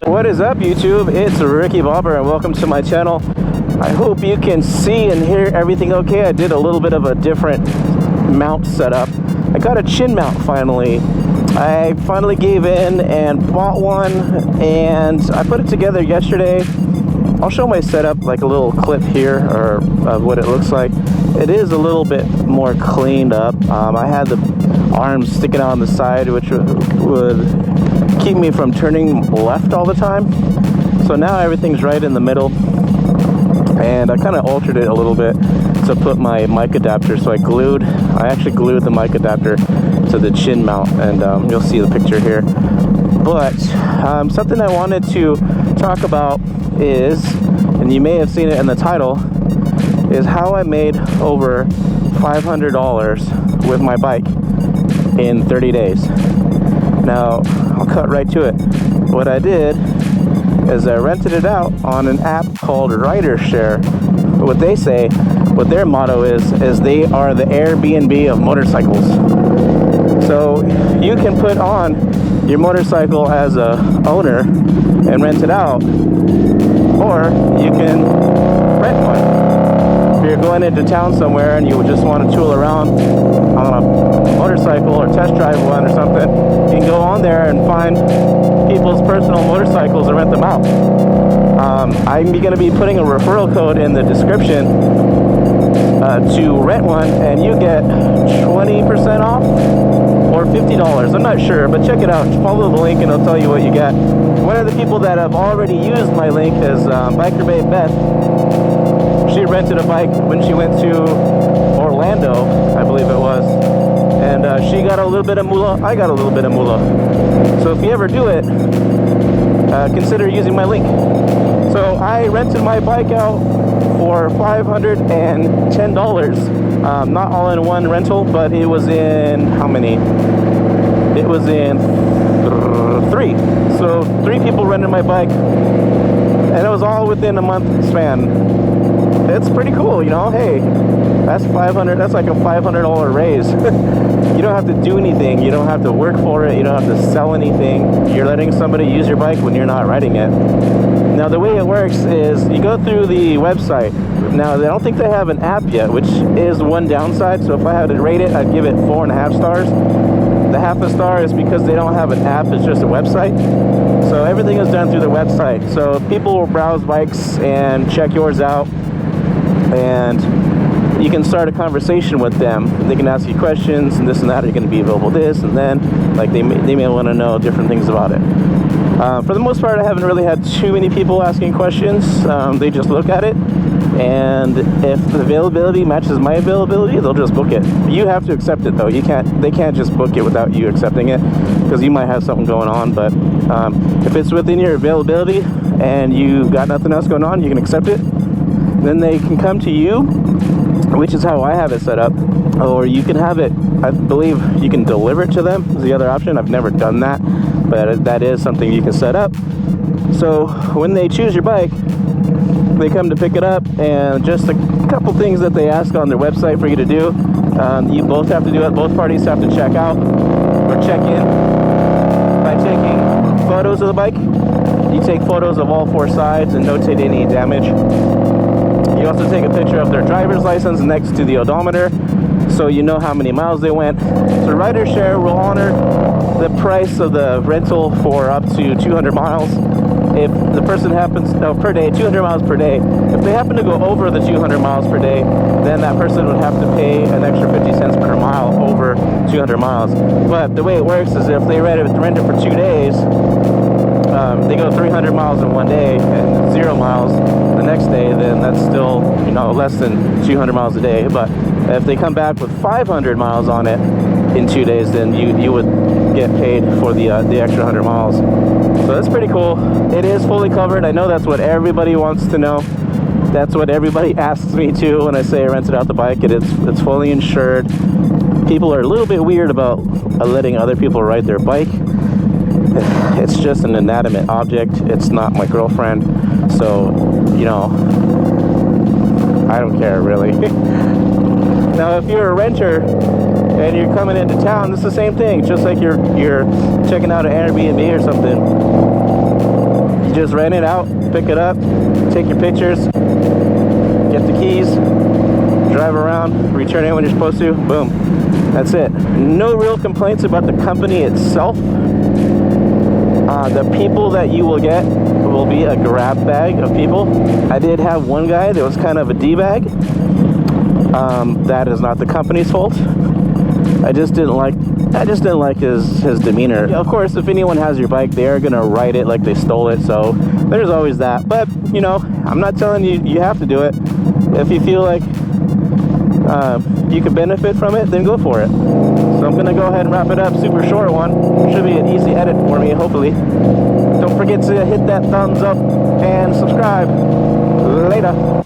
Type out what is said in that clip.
What is up, YouTube? It's Ricky Bobber and welcome to my channel. I hope you can see and hear everything okay. I did a little bit of a different mount setup. I got a chin mount finally. I finally gave in and bought one, and I put it together yesterday. I'll show my setup, like a little clip here or of what it looks like. It is a little bit more cleaned up. I had the arms sticking out on the side, which would keep me from turning left all the time. So now everything's right in the middle, and I kind of altered it a little bit to put my mic adapter. So I actually glued the mic adapter to the chin mount, and you'll see the picture here. But something I wanted to talk about is, and you may have seen it in the title, is how I made over $500 with my bike in 30 days. Now, I'll cut right to it. What I did is I rented it out on an app called RiderShare. What they say, what their motto is they are the Airbnb of motorcycles. So you can put on your motorcycle as a owner and rent it out, or you can rent one. If you're going into town somewhere and you just want to tool around on a motorcycle or test drive one or something, you can go on there and find people's personal motorcycles and rent them out. I'm going to be putting a referral code in the description to rent one, and you get 20% off or $50. I'm not sure, but check it out. Follow the link and it'll tell you what you get. One of the people that have already used my link is Biker Babe Beth. She rented a bike when she went to Orlando, I believe it was, and she got a little bit of moolah, I got a little bit of moolah. So if you ever do it, consider using my link. So I rented my bike out for $510, not all in one rental, but it was in, how many? It was in three. So 3 people rented my bike, and it was all within a month span. It's pretty cool, you know. Hey, that's $500. That's like a $500 raise. You don't have to do anything. You don't have to work for it. You don't have to sell anything. You're letting somebody use your bike when you're not riding it. Now, the way it works is you go through the website. Now, I don't think they have an app yet, which is one downside. So if I had to rate it, I'd give it 4.5 stars. The half a star is because they don't have an app. It's just a website. So everything is done through the website. So people will browse bikes and check yours out, and you can start a conversation with them. They can ask you questions and this and that. Are you going to be available this and then? Like they may want to know different things about it. For the most part, I haven't really had too many people asking questions. They just look at it, and if the availability matches my availability, they'll just book it. You have to accept it though. They can't just book it without you accepting it, because you might have something going on. But if it's within your availability and you've got nothing else going on, you can accept it. Then they can come to you, which is how I have it set up, or you can have it, I believe you can deliver it to them is the other option. I've never done that, but that is something you can set up. So when they choose your bike, they come to pick it up, and just a couple things that they ask on their website for you to do. You both have to do it. Both parties have to check out or check in by taking photos of the bike. You take photos of all 4 sides and notate any damage. You also take a picture of their driver's license next to the odometer, so you know how many miles they went. So RiderShare will honor the price of the rental for up to 200 miles. If the person happens, per day, 200 miles per day. If they happen to go over the 200 miles per day, then that person would have to pay an extra 50 cents per mile over 200 miles. But the way it works is if they rent it for 2 days, they go 300 miles in one day and 0 miles the next day, then that's still, less than 200 miles a day. But if they come back with 500 miles on it in 2 days, then you would get paid for the extra 100 miles. So that's pretty cool. It is fully covered. I know that's what everybody wants to know. That's what everybody asks me too when I say I rented out the bike. It's fully insured. People are a little bit weird about letting other people ride their bike. It's just an inanimate object. It's not my girlfriend, so I don't care really. Now, if you're a renter and you're coming into town, it's the same thing. Just like you're checking out an Airbnb or something. You just rent it out, pick it up, take your pictures, get the keys, drive around, return it when you're supposed to, boom. That's it. No real complaints about the company itself. The people that you will get will be a grab bag of people. I did have one guy that was kind of a D-bag. That is not the company's fault. I just didn't like his demeanor. Of course, if anyone has your bike, they are gonna ride it like they stole it, so there's always that. But you know, I'm not telling you you have to do it. If you feel like you can benefit from it, then go for it. So I'm gonna go ahead and wrap it up. Super short one. Should be an easy edit for me, hopefully. Don't forget to hit that thumbs up and subscribe. Later.